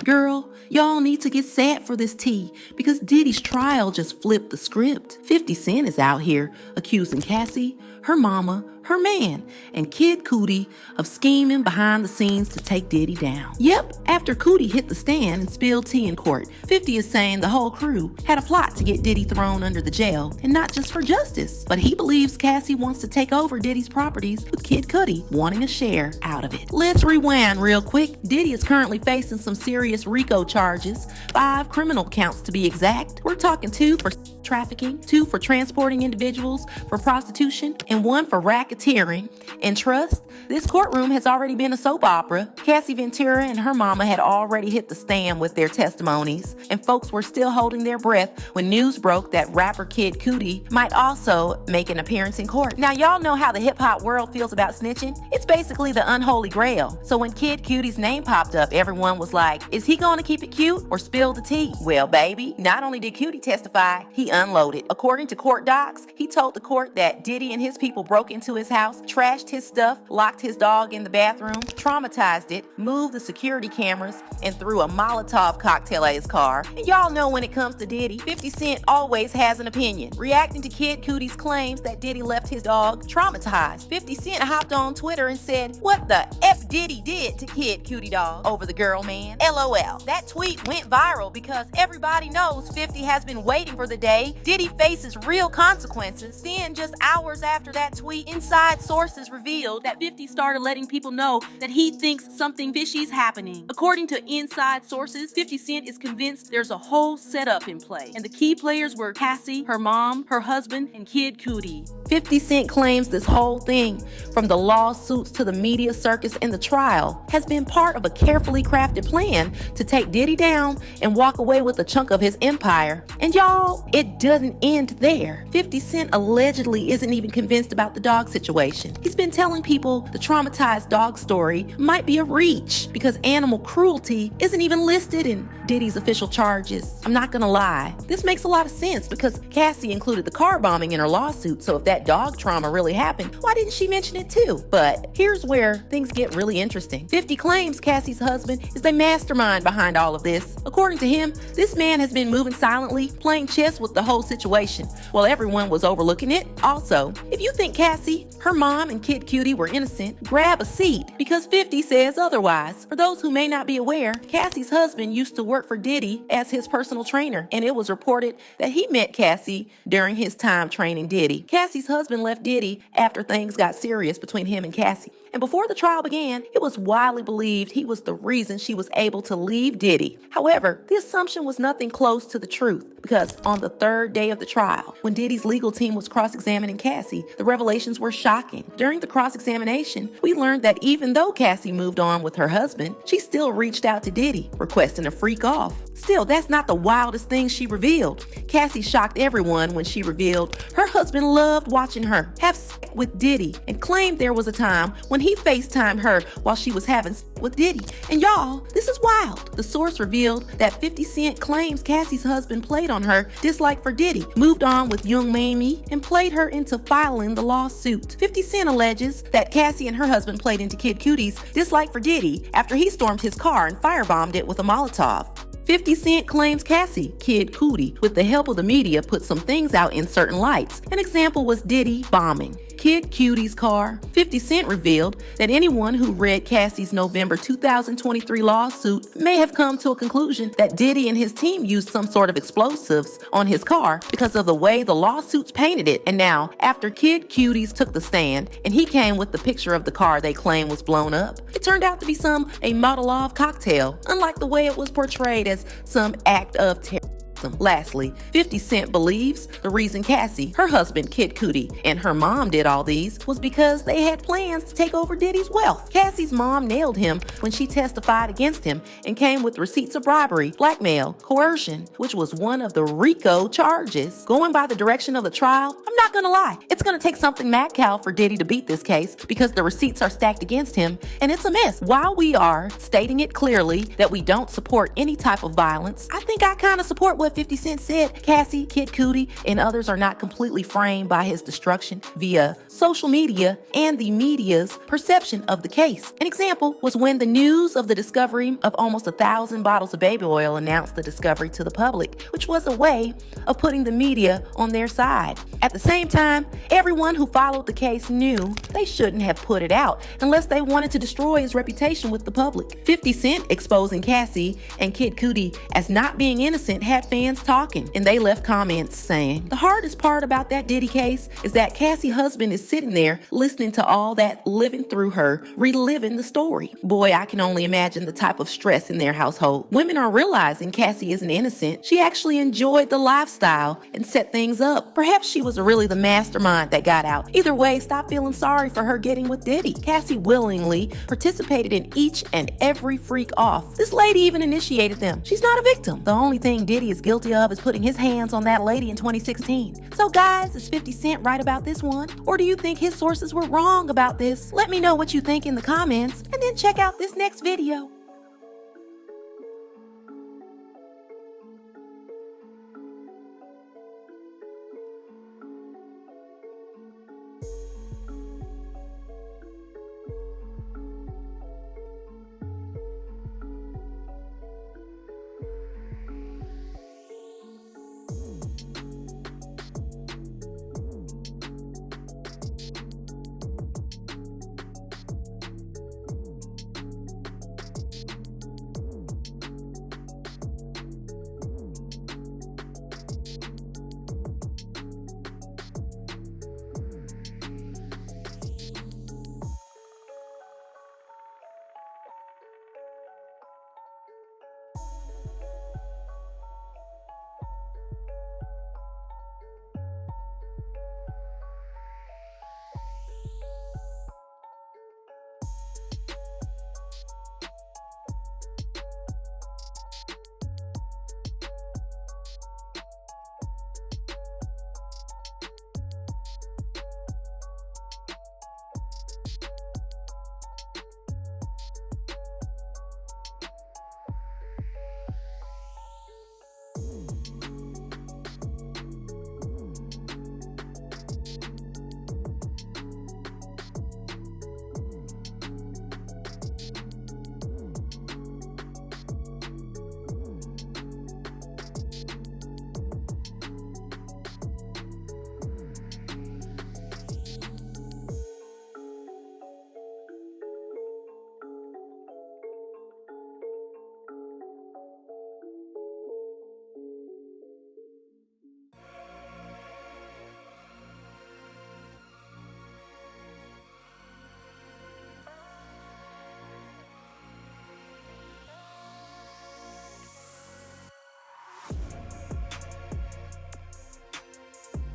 Girl, y'all need to get sad for this tea because Diddy's trial just flipped the script. 50 Cent is out here accusing Cassie, her mama, her man, and Kid Cudi of scheming behind the scenes to take Diddy down. Yep, after Cudi hit the stand and spilled tea in court, 50 is saying the whole crew had a plot to get Diddy thrown under the jail, and not just for justice, but he believes Cassie wants to take over Diddy's properties with Kid Cudi wanting a share out of it. Let's rewind real quick. Diddy is currently facing some serious RICO charges, 5 criminal counts to be exact. We're talking 2 for trafficking, 2 for transporting individuals for prostitution, and 1 for racketeering. And trust, this courtroom has already been a soap opera. Cassie Ventura and her mama had already hit the stand with their testimonies, and folks were still holding their breath when news broke that rapper Kid Cudi might also make an appearance in court. Now, y'all know how the hip-hop world feels about snitching. It's basically the unholy grail. So when Kid Cudi's name popped up, everyone was like, is he going to keep it cute or spill the tea? Well, baby, not only did Cudi testify, he unloaded. According to court docs, he told the court that Diddy and his people broke into his house, trashed his stuff, locked his dog in the bathroom, traumatized it, moved the security cameras, and threw a Molotov cocktail at his car. And y'all know when it comes to Diddy, 50 Cent always has an opinion. Reacting to Kid Cudi's claims that Diddy left his dog traumatized, 50 Cent hopped on Twitter and said, "What the F Diddy did to Kid Cudi dog over the girl man? LOL." That tweet went viral because everybody knows 50 has been waiting for the day Diddy faces real consequences. Then, just hours after that tweet, inside sources revealed that 50 started letting people know that he thinks something fishy is happening. According to inside sources, 50 Cent is convinced there's a whole setup in play, and the key players were Cassie, her mom, her husband, and Kid Cudi. 50 Cent claims this whole thing, from the lawsuits to the media circus and the trial, has been part of a carefully crafted plan to take Diddy down and walk away with a chunk of his empire. And y'all, it doesn't end there. 50 Cent allegedly isn't even convinced about the dog situation. He's been telling people the traumatized dog story might be a reach because animal cruelty isn't even listed in Diddy's official charges. I'm not gonna lie, this makes a lot of sense because Cassie included the car bombing in her lawsuit, so if that dog trauma really happened, why didn't she mention it too? But here's where things get really interesting. 50 claims Cassie's husband is the mastermind behind all of this. According to him, this man has been moving silently, playing chess with the whole situation, while everyone was overlooking it. Also, if you think Cassie, her mom, and Kid Cudi were innocent, grab a seat because 50 says otherwise. For those who may not be aware, Cassie's husband used to work for Diddy as his personal trainer, and it was reported that he met Cassie during his time training Diddy. Cassie's husband left Diddy after things got serious between him and Cassie. And before the trial began, it was widely believed he was the reason she was able to leave Diddy. However, the assumption was nothing close to the truth because on the 3rd day of the trial, when Diddy's legal team was cross-examining Cassie, the revelations were shocking. During the cross-examination, we learned that even though Cassie moved on with her husband, she still reached out to Diddy, requesting a freak off. Still, that's not the wildest thing she revealed. Cassie shocked everyone when she revealed her husband loved watching her have sex with Diddy and claimed there was a time when he FaceTimed her while she was having sex with Diddy. And y'all, this is wild. The source revealed that 50 Cent claims Cassie's husband played on her dislike for Diddy, moved on with young Mamie, and played her into filing the lawsuit. 50 Cent alleges that Cassie and her husband played into Kid Cudi's dislike for Diddy after he stormed his car and firebombed it with a Molotov. 50 Cent claims Cassie, Kid Cudi, with the help of the media, put some things out in certain lights. An example was Diddy bombing Kid Cudi's car. 50 Cent revealed that anyone who read Cassie's November 2023 lawsuit may have come to a conclusion that Diddy and his team used some sort of explosives on his car because of the way the lawsuits painted it. And now, after Kid Cudi's took the stand and he came with the picture of the car they claim was blown up, it turned out to be a Molotov cocktail, unlike the way it was portrayed as some act of terror. Lastly, 50 Cent believes the reason Cassie, her husband Kid Cudi, and her mom did all these was because they had plans to take over Diddy's wealth. Cassie's mom nailed him when she testified against him and came with receipts of bribery, blackmail, coercion, which was one of the RICO charges. Going by the direction of the trial, I'm not gonna lie, it's gonna take something mad-cow for Diddy to beat this case because the receipts are stacked against him and it's a mess. While we are stating it clearly that we don't support any type of violence, I think I kind of support what what 50 Cent said? Cassie, Kid Cudi, and others are not completely framed by his destruction via social media and the media's perception of the case. An example was when the news of the discovery of almost 1,000 bottles of baby oil announced the discovery to the public, which was a way of putting the media on their side. At the same time, everyone who followed the case knew they shouldn't have put it out unless they wanted to destroy his reputation with the public. 50 Cent exposing Cassie and Kid Cudi as not being innocent had fans talking, and they left comments saying, "The hardest part about that Diddy case is that Cassie's husband is sitting there listening to all that, living through her, reliving the story. Boy, I can only imagine the type of stress in their household. Women are realizing Cassie isn't innocent. She actually enjoyed the lifestyle and set things up. Perhaps she was really the mastermind that got out. Either way, stop feeling sorry for her getting with Diddy. Cassie willingly participated in each and every freak off. This lady even initiated them. She's not a victim. The only thing Diddy is guilty of is putting his hands on that lady in 2016. So guys, is 50 Cent right about this one? Or do you think his sources were wrong about this? Let me know what you think in the comments, and then check out this next video.